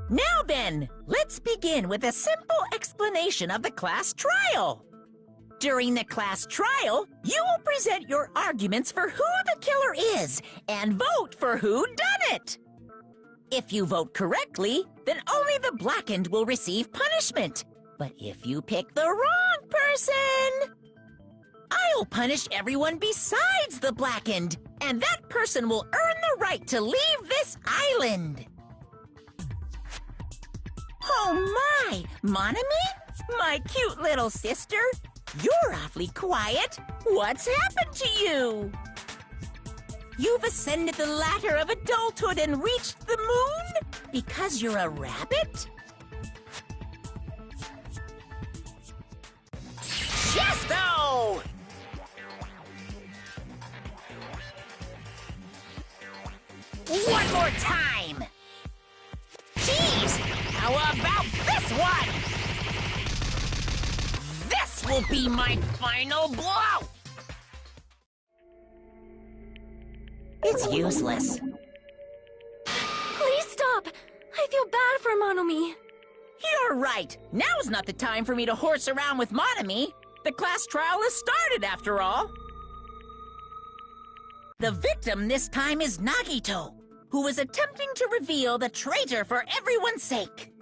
Now then, let's begin with a simple explanation of the class trial. During the class trial, you will present your arguments for who the killer is and vote for who done it. If you vote correctly, then only the blackened will receive punishment. But if you pick the wrong person, I'll punish everyone besides the blackened, and that person will earn the right to leave this island. Oh my, Monami? My cute little sister? You're awfully quiet. What's happened to you? You've ascended the ladder of adulthood and reached the moon? Because you're a rabbit? Chesto! One more time! Jeez! How about this one? This will be my final blow! It's useless. Please stop! I feel bad for Monomi. You're right. Now's not the time for me to horse around with Monami. The class trial has started, after all. The victim this time is Nagito, who is attempting to reveal the traitor for everyone's sake.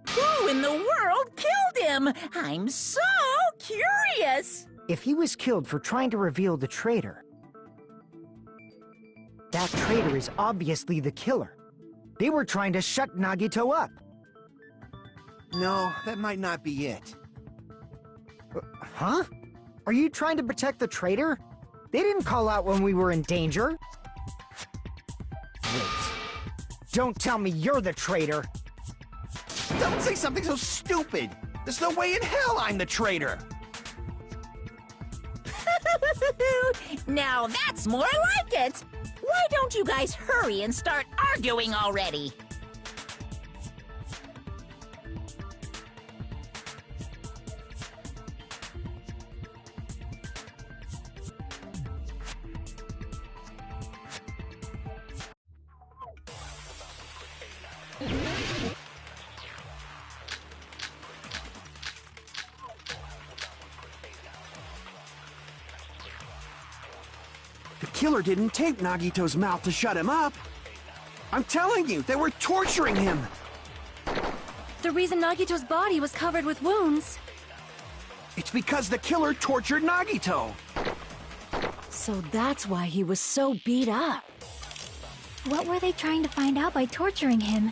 Who in the world killed him? I'm so curious. If he was killed for trying to reveal the traitor, that traitor is obviously the killer. They were trying to shut Nagito up. No, that might not be it. Huh? Are you trying to protect the traitor? They didn't call out when we were in danger. Wait. Don't tell me you're the traitor. Don't say something so stupid! There's no way in hell I'm the traitor! Now that's more like it. Why don't you guys hurry and start arguing already? The killer didn't tape Nagito's mouth to shut him up. I'm telling you, they were torturing him. The reason Nagito's body was covered with wounds. It's because the killer tortured Nagito. So that's why he was so beat up. What were they trying to find out by torturing him?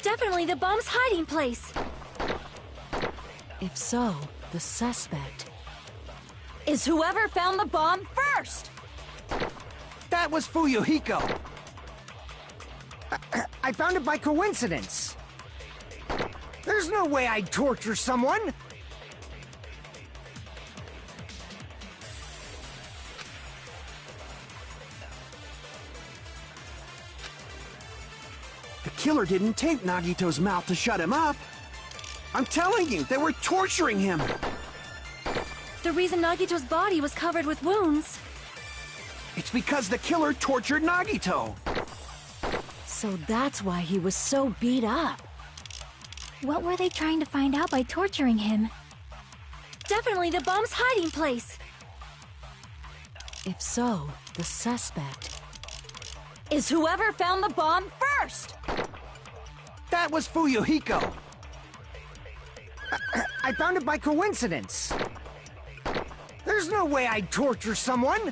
Definitely the bomb's hiding place. If so, the suspect is whoever found the bomb first. That was Fuyuhiko. I found it by coincidence. There's no way I'd torture someone. The killer didn't tape Nagito's mouth to shut him up. I'm telling you, they were torturing him. The reason Nagito's body was covered with wounds. It's because the killer tortured Nagito. So that's why he was so beat up. What were they trying to find out by torturing him? Definitely the bomb's hiding place. If so, the suspect is whoever found the bomb first. That was Fuyuhiko. I found it by coincidence. There's no way I'd torture someone.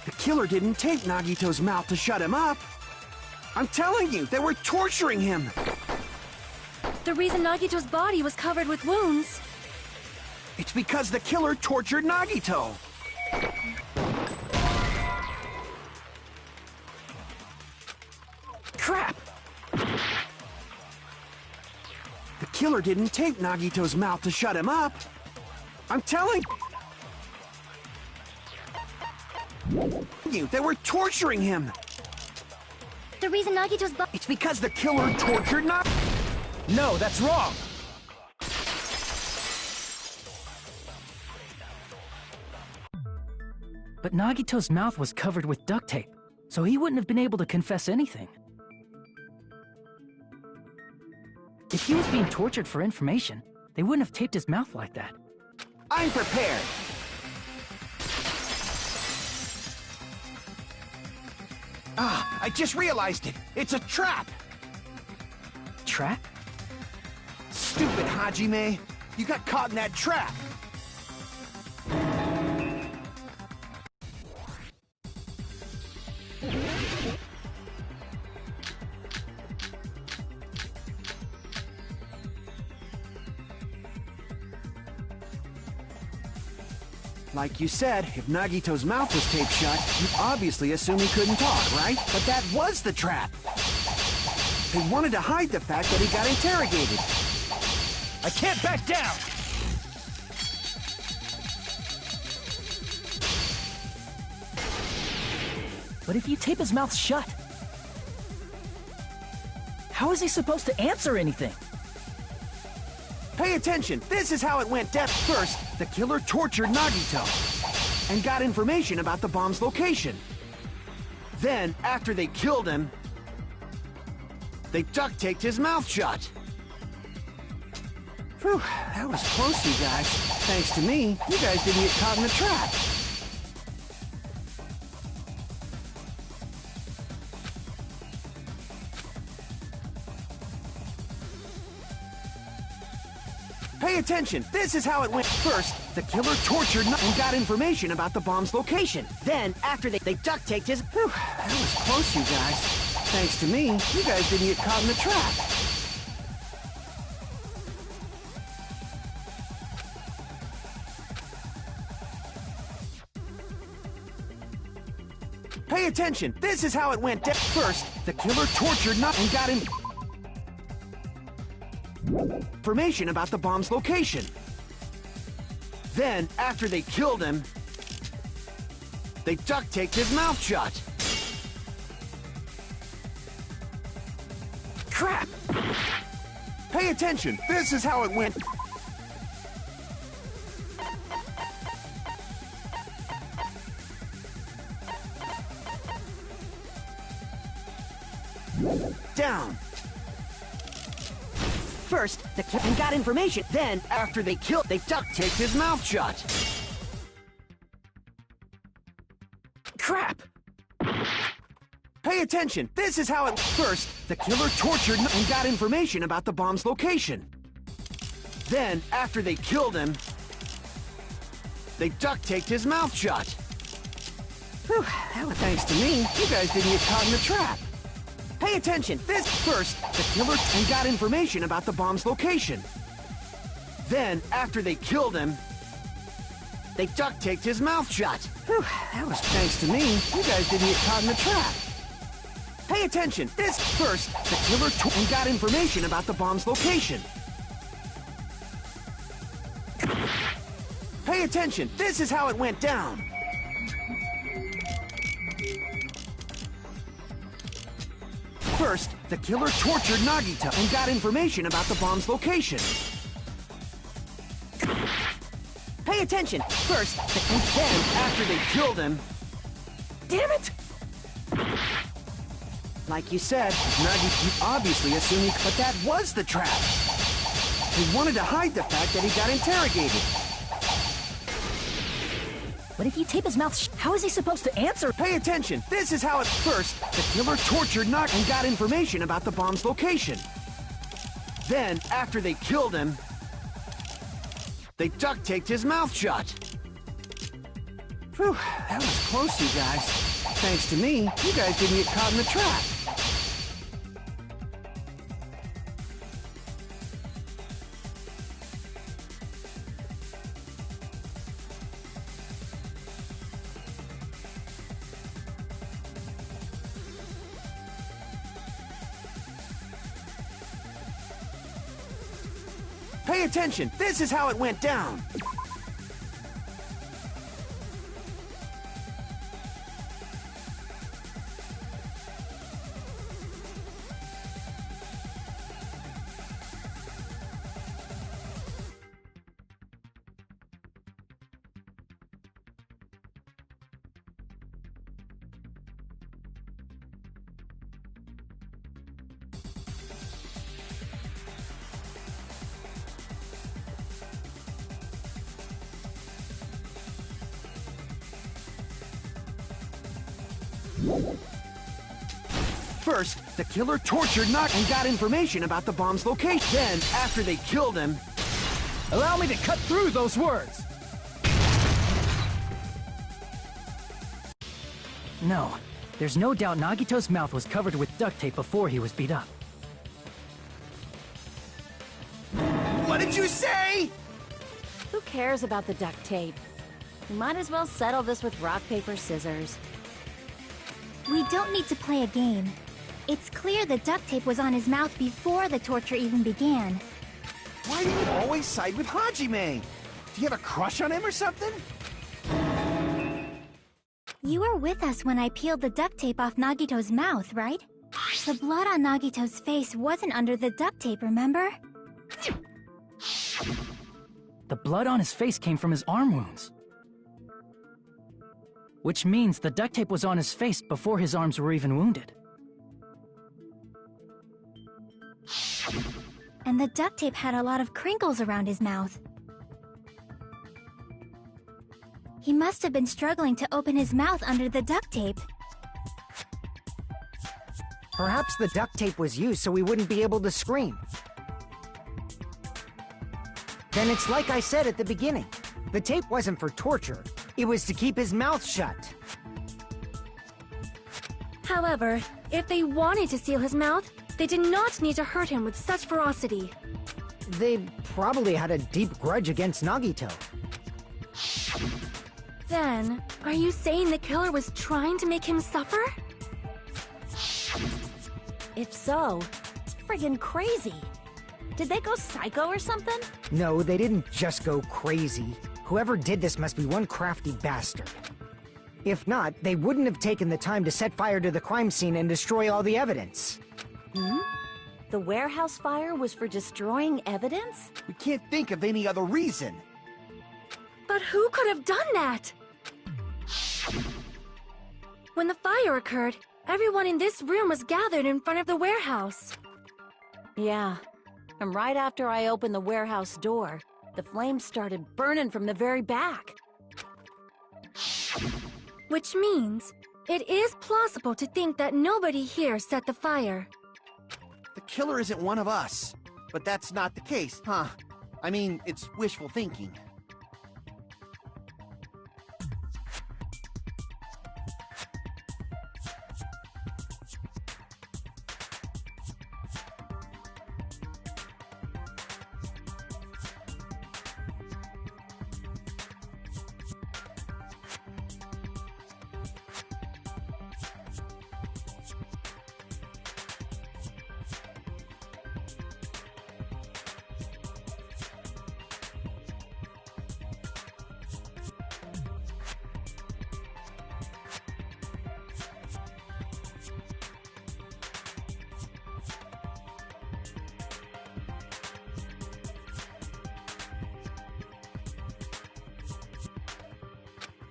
The killer didn't tape Nagito's mouth to shut him up. I'm telling you, they were torturing him. The reason Nagito's body was covered with wounds. It's because the killer tortured Nagito. Crap! The killer didn't tape Nagito's mouth to shut him up. I'm telling you, they were torturing him. The reason Nagito's body... It's because the killer tortured Nagito. No, that's wrong. But Nagito's mouth was covered with duct tape, so he wouldn't have been able to confess anything. If he was being tortured for information, they wouldn't have taped his mouth like that. I'm prepared. Ah, I just realized it. It's a trap. Trap? Stupid Hajime. You got caught in that trap. Like you said, if Nagito's mouth was taped shut, you'd obviously assume he couldn't talk, right? But that was the trap. They wanted to hide the fact that he got interrogated. I can't back down! But if you tape his mouth shut, how is he supposed to answer anything? Pay attention, this is how it went down. First, the killer tortured Nagito and got information about the bomb's location. Then, after they killed him, they duct-taped his mouth shut. Whew, that was close, you guys. Thanks to me, you guys didn't get caught in the trap. Pay attention, this is how it went. First, the killer tortured and got information about the bomb's location. Then, after they duct-taped his... Whew, that was close, you guys. Thanks to me, you guys didn't get caught in the trap. Pay attention, this is how it went down. First, the killer tortured and got information about the bomb's location. Then, after they killed him, they duct-taped his mouth shut. Crap! Pay attention, this is how it went. Down. First, the killer got information. Then, after they killed, they duct-taped his mouth shut. Crap! Pay attention, this is how it... First, the killer tortured and got information about the bomb's location. Then, after they killed him, they duct-taped his mouth shut. Whew, that was thanks to me. You guys didn't get caught in the trap. Pay attention, this... First, the killer and got information about the bomb's location. Then, after they killed him, they duct-taped his mouth shut. Whew, that was thanks to me. You guys didn't get caught in the trap. Pay attention, this... First, the killer and got information about the bomb's location. Pay attention, this is how it went down. First, the killer tortured Nagito and got information about the bomb's location. Pay attention! First, and then, after they killed him... Damn it! Like you said, Nagito obviously assumed but that was the trap. He wanted to hide the fact that he got interrogated. But if you tape his mouth how is he supposed to answer? Pay attention, this is how it... First, the killer tortured Nagito and got information about the bomb's location. Then, after they killed him, they duct-taped his mouth shut. Whew, that was close, you guys. Thanks to me, you guys didn't get caught in the trap. Pay attention, this is how it went down. First, the killer tortured Nagi and got information about the bomb's location. Then, after they killed him... Allow me to cut through those words! No, there's no doubt Nagito's mouth was covered with duct tape before he was beat up. What did you say? Who cares about the duct tape? We might as well settle this with rock, paper, scissors. We don't need to play a game. It's clear the duct tape was on his mouth before the torture even began. Why do you always side with Hajime? Do you have a crush on him or something? You were with us when I peeled the duct tape off Nagito's mouth, right? The blood on Nagito's face wasn't under the duct tape, remember? The blood on his face came from his arm wounds. Which means the duct tape was on his face before his arms were even wounded. And the duct tape had a lot of crinkles around his mouth. He must have been struggling to open his mouth under the duct tape. Perhaps the duct tape was used so he wouldn't be able to scream. Then it's like I said at the beginning. The tape wasn't for torture. It was to keep his mouth shut. However, if they wanted to seal his mouth, they did not need to hurt him with such ferocity. They probably had a deep grudge against Nagito. Then, are you saying the killer was trying to make him suffer? If so, it's friggin' crazy. Did they go psycho or something? No, they didn't just go crazy. Whoever did this must be one crafty bastard. If not, they wouldn't have taken the time to set fire to the crime scene and destroy all the evidence. The warehouse fire was for destroying evidence? We can't think of any other reason. But who could have done that? When the fire occurred, everyone in this room was gathered in front of the warehouse. Yeah, and right after I opened the warehouse door, the flames started burning from the very back. Which means, it is plausible to think that nobody here set the fire. The killer isn't one of us. But that's not the case, huh? I mean, it's wishful thinking.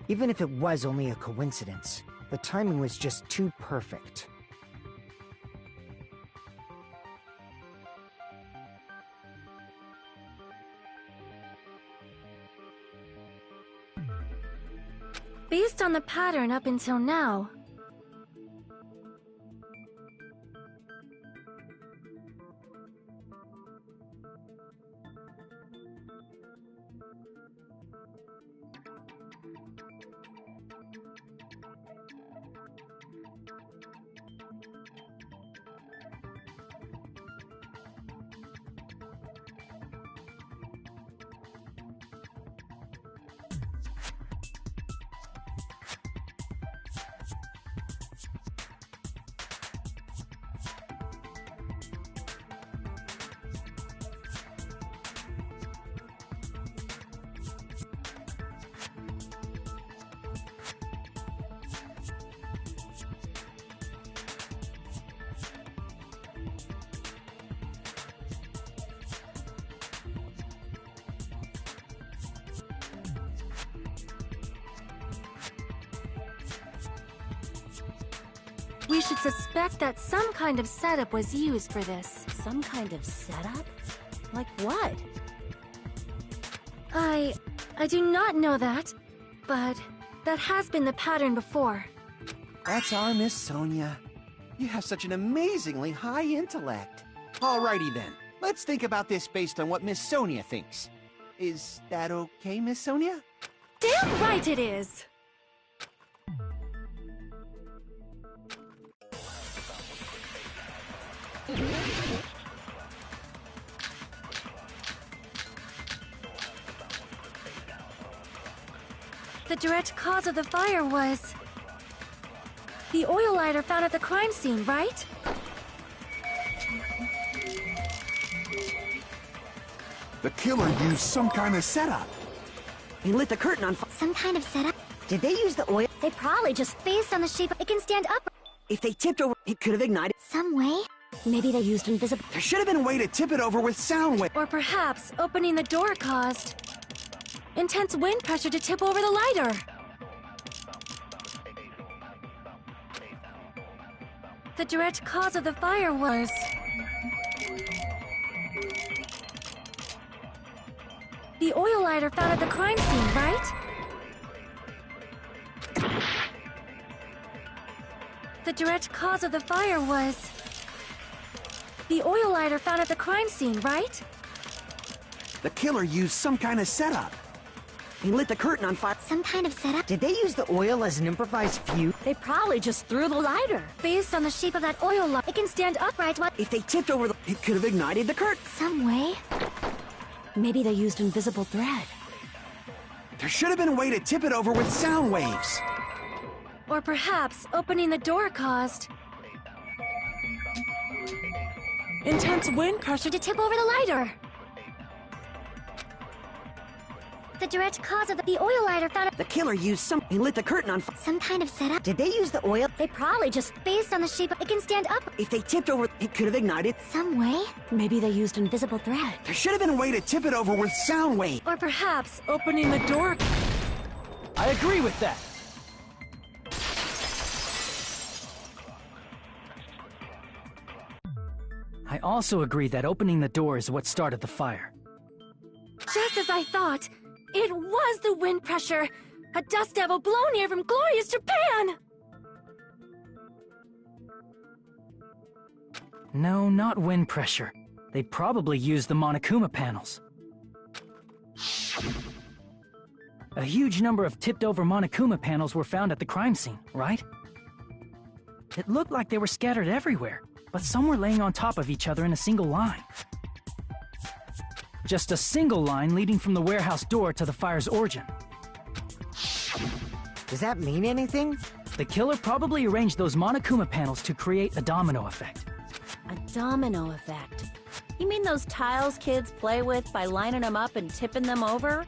Even if it was only a coincidence, the timing was just too perfect. Based on the pattern up until now, we should suspect that some kind of setup was used for this. Some kind of setup? Like what? I do not know that, but that has been the pattern before. That's our Miss Sonia. You have such an amazingly high intellect. Alrighty then. Let's think about this based on what Miss Sonia thinks. Is that okay, Miss Sonia? Damn right it is! The direct cause of the fire was the oil lighter found at the crime scene, right? The killer used some kind of setup. He lit the curtain on fire. Some kind of setup? Did they use the oil? They probably just based on the shape it can stand up If they tipped over, it could have ignited. some way. Maybe they used invisible. There should have been a way to tip it over with sound wave. Or perhaps opening the door caused intense wind pressure to tip over the lighter. The direct cause of the fire was the oil lighter found at the crime scene, right? The direct cause of the fire was the oil lighter found at the crime scene, right? The killer used some kind of setup. He lit the curtain on fire. Some kind of setup? Did they use the oil as an improvised fuse? They probably just threw the lighter. Based on the shape of that oil light, it can stand upright. What? If they tipped over, it could have ignited the curtain. Some way. Maybe they used invisible thread. There should have been a way to tip it over with sound waves. Or perhaps opening the door caused intense wind pressure To tip over the lighter. The direct cause of the oil lighter found at The killer used some. He lit the curtain on fire. some kind of setup. Did they use the oil? They probably just based on the shape it can stand up If they tipped over, it could have ignited. some way. Maybe they used invisible thread. There should have been a way to tip it over with sound wave. or perhaps opening the door. I agree with that. I also agree that opening the door is what started the fire. Just as I thought, it was the wind pressure. A dust devil blown here from glorious Japan! No, not wind pressure. They probably used the Monokuma panels. A huge number of tipped-over Monokuma panels were found at the crime scene, right? It looked like they were scattered everywhere, but some were laying on top of each other in a single line. Just a single line leading from the warehouse door to the fire's origin. Does that mean anything? The killer probably arranged those Monokuma panels to create a domino effect. A domino effect. You mean those tiles kids play with by lining them up and tipping them over?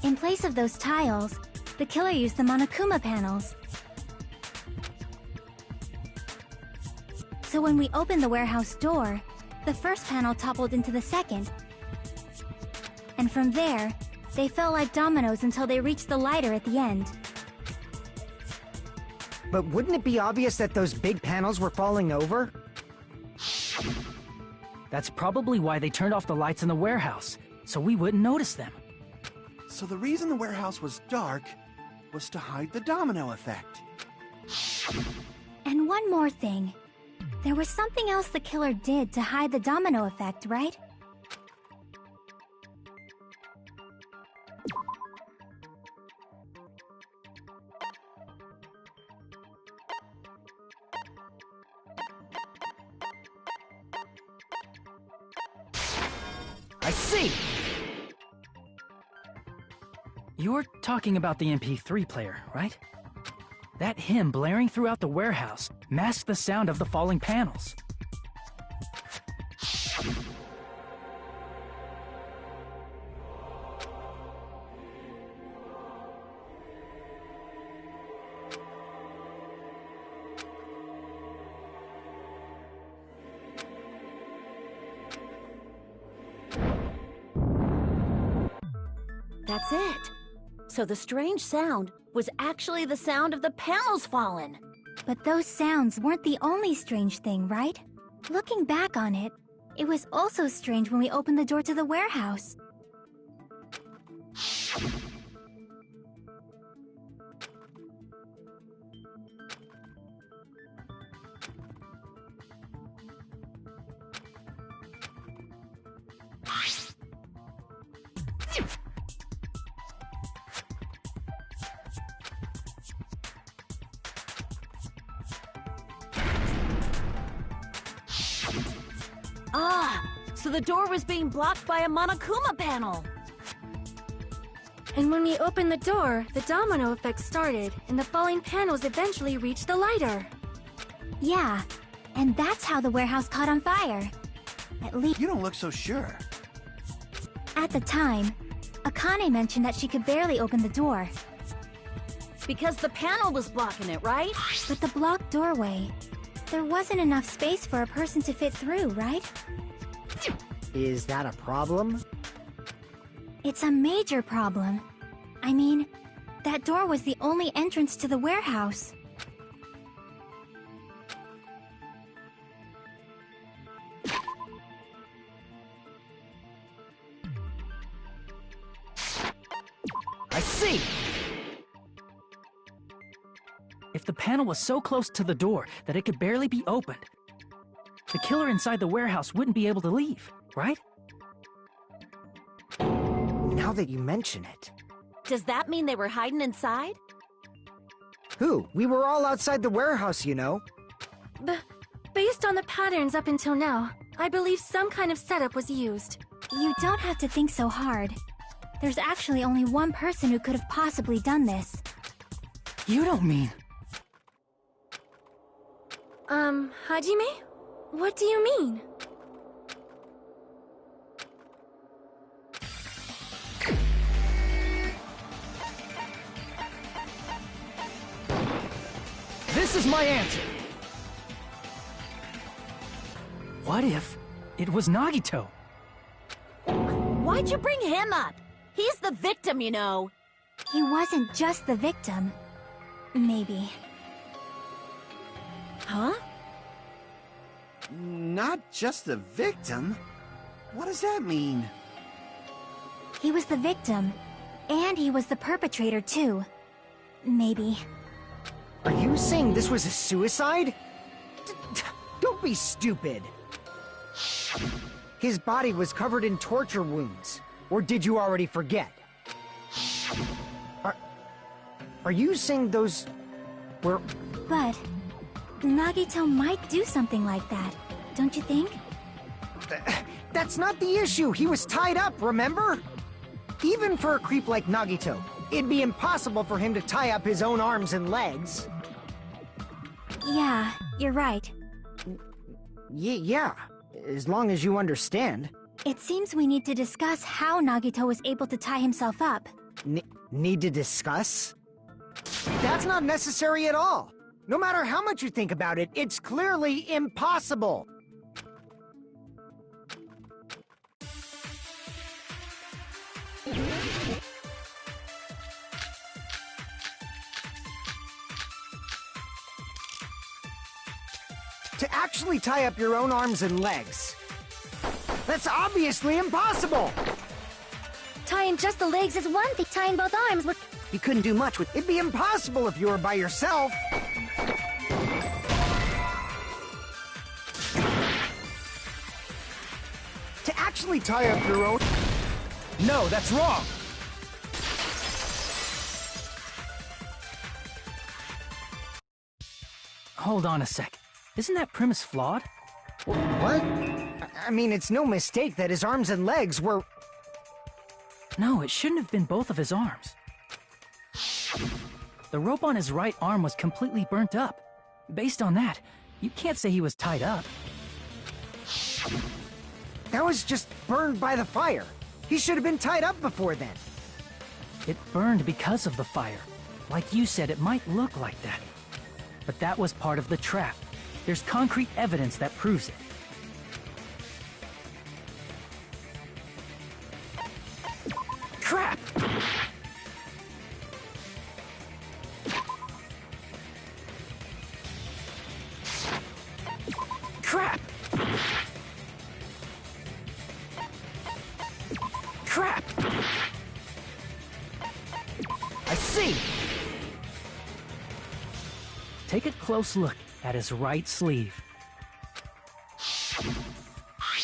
In place of those tiles, the killer used the Monokuma panels. So when we opened the warehouse door, the first panel toppled into the second. And from there, they fell like dominoes until they reached the lighter at the end. But wouldn't it be obvious that those big panels were falling over? That's probably why they turned off the lights in the warehouse, so we wouldn't notice them. So the reason the warehouse was dark was to hide the domino effect. And one more thing. There was something else the killer did to hide the domino effect, right? I see! You're talking about the MP3 player, right? That hymn blaring throughout the warehouse masked the sound of the falling panels. That's it. So the strange sound was actually the sound of the panels falling. But those sounds weren't the only strange thing, right? Looking back on it, it was also strange when we opened the door to the warehouse. Ah, so the door was being blocked by a Monokuma panel. And when we opened the door, the domino effect started, and the falling panels eventually reached the lighter. Yeah, and that's how the warehouse caught on fire. At least You don't look so sure. at the time, Akane mentioned that she could barely open the door. Because the panel was blocking it, right? But the blocked doorway, there wasn't enough space for a person to fit through, right? Is that a problem? It's a major problem. I mean, that door was the only entrance to the warehouse. I see! If the panel was so close to the door that it could barely be opened, the killer inside the warehouse wouldn't be able to leave, right? Now that you mention it. Does that mean they were hiding inside? Who? We were all outside the warehouse, you know. Based on the patterns up until now, I believe some kind of setup was used. You don't have to think so hard. There's actually only one person who could have possibly done this. You don't mean... Hajime? What do you mean? This is my answer! What if it was Nagito? Why'd you bring him up? He's the victim, you know. He wasn't just the victim. Maybe. Huh? Not just the victim? What does that mean? He was the victim. And he was the perpetrator, too. Maybe. Are you saying this was a suicide? Don't be stupid. His body was covered in torture wounds. Or did you already forget? Are you saying those were... But Nagito might do something like that, don't you think? That's not the issue. He was tied up, remember? Even for a creep like Nagito, it'd be impossible for him to tie up his own arms and legs. Yeah, you're right. Yeah, as long as you understand. It seems we need to discuss how Nagito was able to tie himself up. Need to discuss? That's not necessary at all. No matter how much you think about it, it's clearly impossible. To actually tie up your own arms and legs. That's obviously impossible! Tying just the legs is one thing, tying both arms would... You couldn't do much with... It'd be impossible if you were by yourself. To actually tie up your own... No, that's wrong! Hold on a sec. Isn't that premise flawed? What? I mean, it's no mistake that his arms and legs were... No, it shouldn't have been both of his arms. The rope on his right arm was completely burnt up. Based on that, you can't say he was tied up. That was just burned by the fire. He should have been tied up before then. It burned because of the fire. Like you said, it might look like that. But that was part of the trap. There's concrete evidence that proves it. Crap! Crap! Crap! I see! Take a close look at his right sleeve.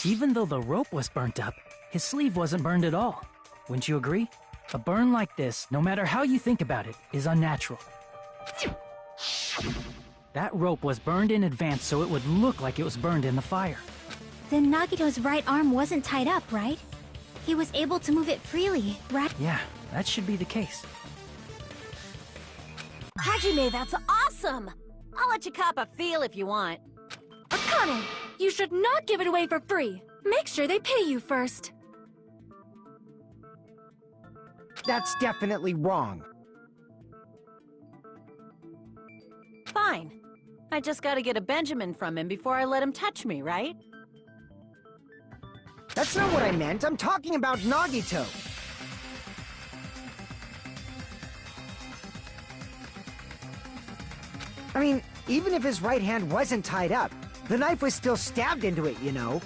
Even though the rope was burnt up, his sleeve wasn't burned at all. Wouldn't you agree? A burn like this, no matter how you think about it, is unnatural. That rope was burned in advance so it would look like it was burned in the fire. Then Nagito's right arm wasn't tied up, right? He was able to move it freely, right? Yeah, that should be the case. Hajime, that's awesome! I'll let you cop a feel if you want. Akane, you should not give it away for free. Make sure they pay you first. That's definitely wrong. Fine. I just gotta get a Benjamin from him before I let him touch me, right? That's not what I meant. I'm talking about Nagito. I mean, even if his right hand wasn't tied up, the knife was still stabbed into it, you know?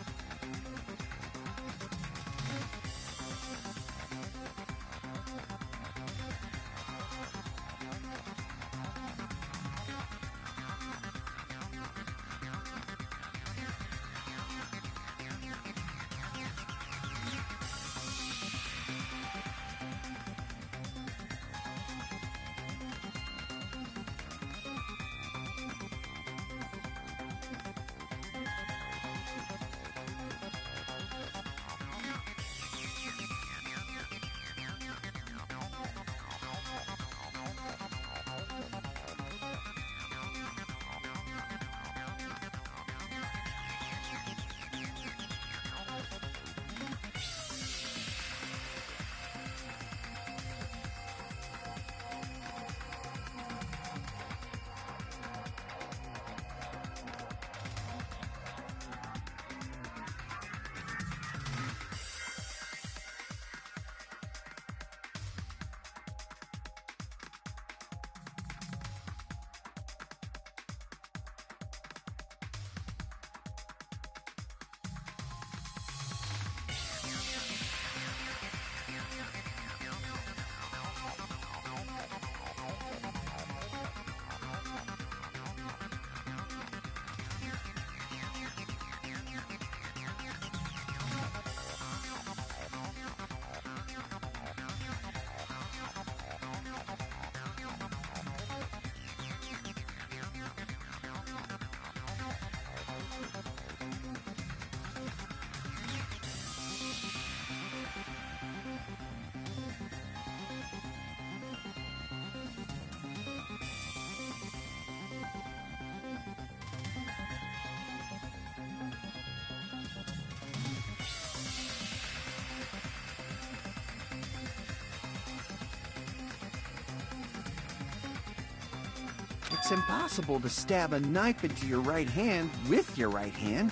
It's impossible to stab a knife into your right hand with your right hand.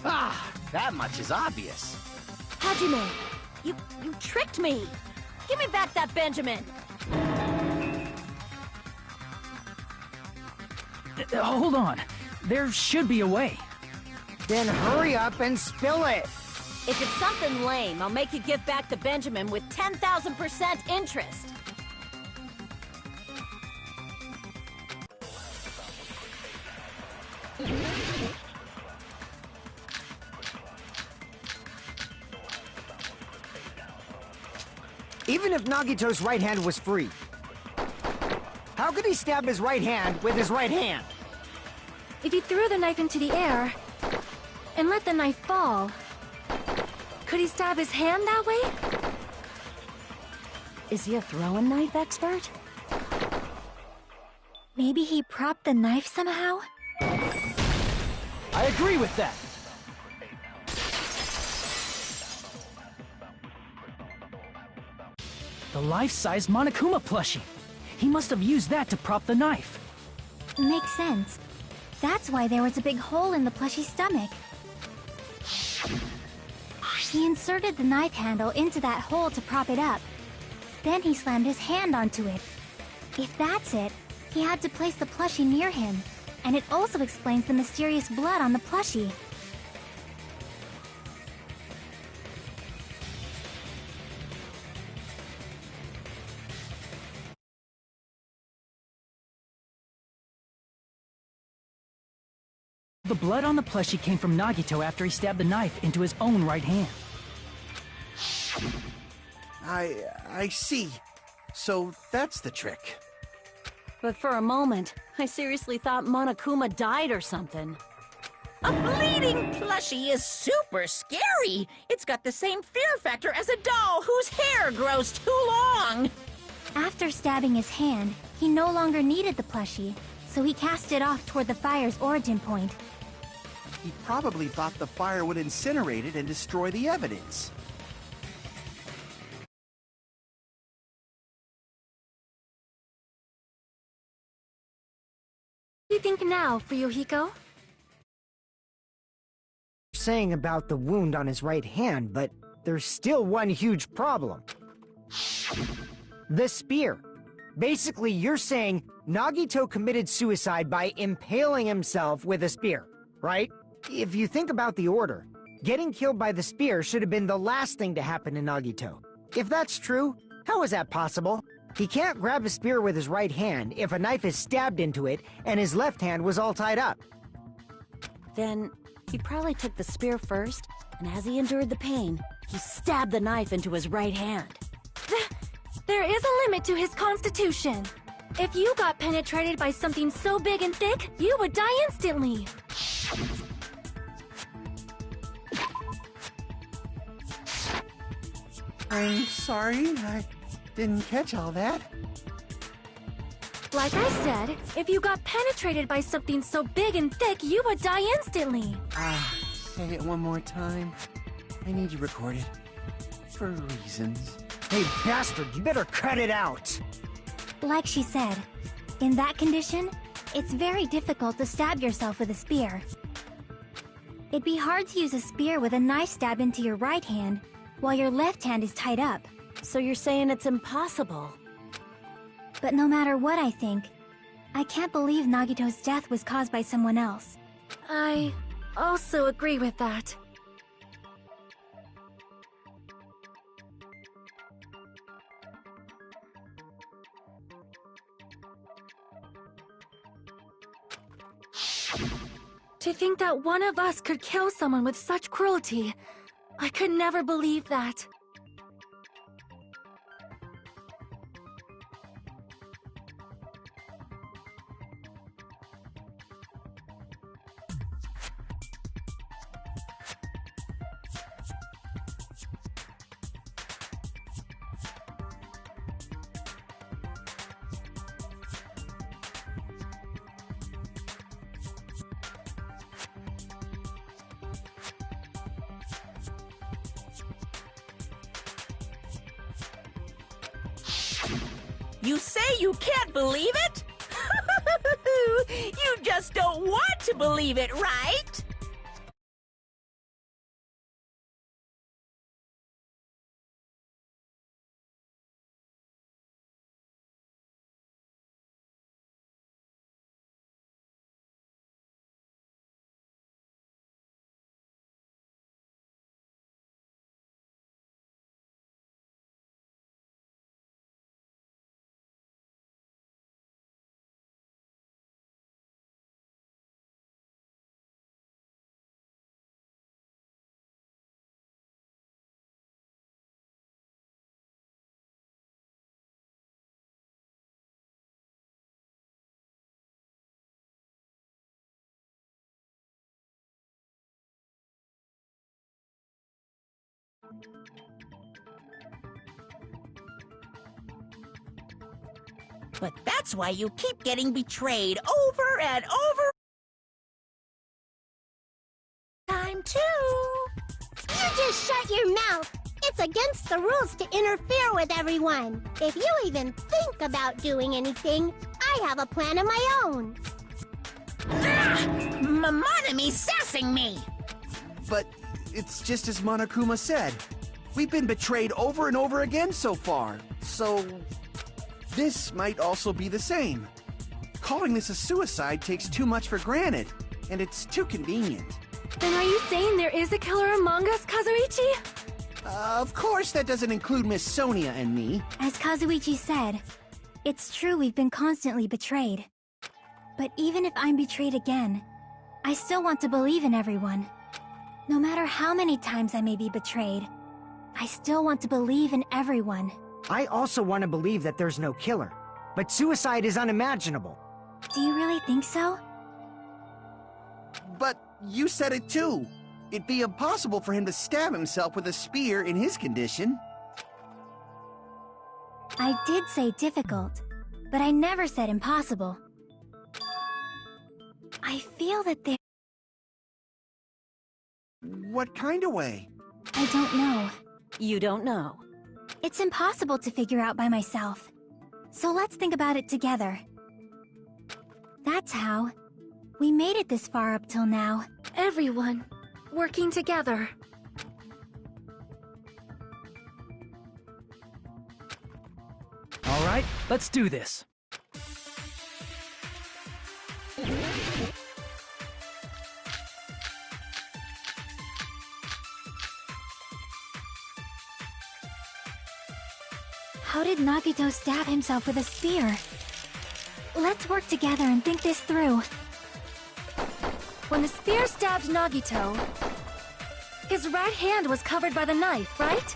Ah, that much is obvious. Hajime, you tricked me! Give me back that Benjamin! Hold on. There should be a way. Then hurry up and spill it! If it's something lame, I'll make you give back the Benjamin with 10,000% interest. Even if Nagito's right hand was free, how could he stab his right hand with his right hand? If he threw the knife into the air and let the knife fall, could he stab his hand that way? Is he a throwing knife expert? Maybe he propped the knife somehow? I agree with that. The life-size Monokuma plushie. He must have used that to prop the knife. Makes sense. That's why there was a big hole in the plushie's stomach. He inserted the knife handle into that hole to prop it up. Then he slammed his hand onto it. If that's it, he had to place the plushie near him. And it also explains the mysterious blood on the plushie. The blood on the plushie came from Nagito after he stabbed the knife into his own right hand. I see. So that's the trick. But for a moment, I seriously thought Monokuma died or something. A bleeding plushie is super scary. It's got the same fear factor as a doll whose hair grows too long. After stabbing his hand, he no longer needed the plushie, so he cast it off toward the fire's origin point. He probably thought the fire would incinerate it and destroy the evidence. What do you think now, Fuyuhiko? Saying about the wound on his right hand, but there's still one huge problem. The spear. Basically, you're saying Nagito committed suicide by impaling himself with a spear, right? If you think about the order, getting killed by the spear should have been the last thing to happen to Nagito. If that's true, how is that possible? He can't grab a spear with his right hand if a knife is stabbed into it and his left hand was all tied up. Then he probably took the spear first, and as he endured the pain, he stabbed the knife into his right hand. There is a limit to his constitution. If you got penetrated by something so big and thick, you would die instantly. I'm sorry, I didn't catch all that. Like I said, if you got penetrated by something so big and thick, you would die instantly. Say it one more time. I need you recorded. For reasons. Hey, bastard, you better cut it out! Like she said, in that condition, it's very difficult to stab yourself with a spear. It'd be hard to use a spear with a knife stab into your right hand while your left hand is tied up. So you're saying it's impossible? But no matter what I think, I can't believe Nagito's death was caused by someone else. I also agree with that. To think that one of us could kill someone with such cruelty, I could never believe that. You say you can't believe it? You just don't want to believe it, right? But that's why you keep getting betrayed over and over. Time too. You just shut your mouth. It's against the rules to interfere with everyone. If you even think about doing anything, I have a plan of my own. Monomi's sassing me. But it's just as Monokuma said. We've been betrayed over and over again so far, so this might also be the same. Calling this a suicide takes too much for granted, and it's too convenient. Then are you saying there is a killer among us, Kazuichi? Of course that doesn't include Miss Sonia and me. As Kazuichi said, it's true we've been constantly betrayed. But even if I'm betrayed again, I still want to believe in everyone. No matter how many times I may be betrayed, I still want to believe in everyone. I also want to believe that there's no killer, but suicide is unimaginable. Do you really think so? But You said it too. It'd be impossible for him to stab himself with a spear in his condition. I did say difficult, but I never said impossible. I feel that there... What kind of way? I don't know. You don't know. It's impossible to figure out by myself. So let's think about it together. That's how. We made it this far up till now. Everyone, working together. All right, let's do this. How did Nagito stab himself with a spear? Let's work together and think this through. When the spear stabbed Nagito, his right hand was covered by the knife, right?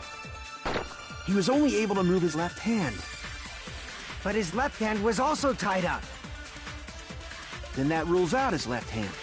He was only able to move his left hand. But his left hand was also tied up. Then that rules out his left hand.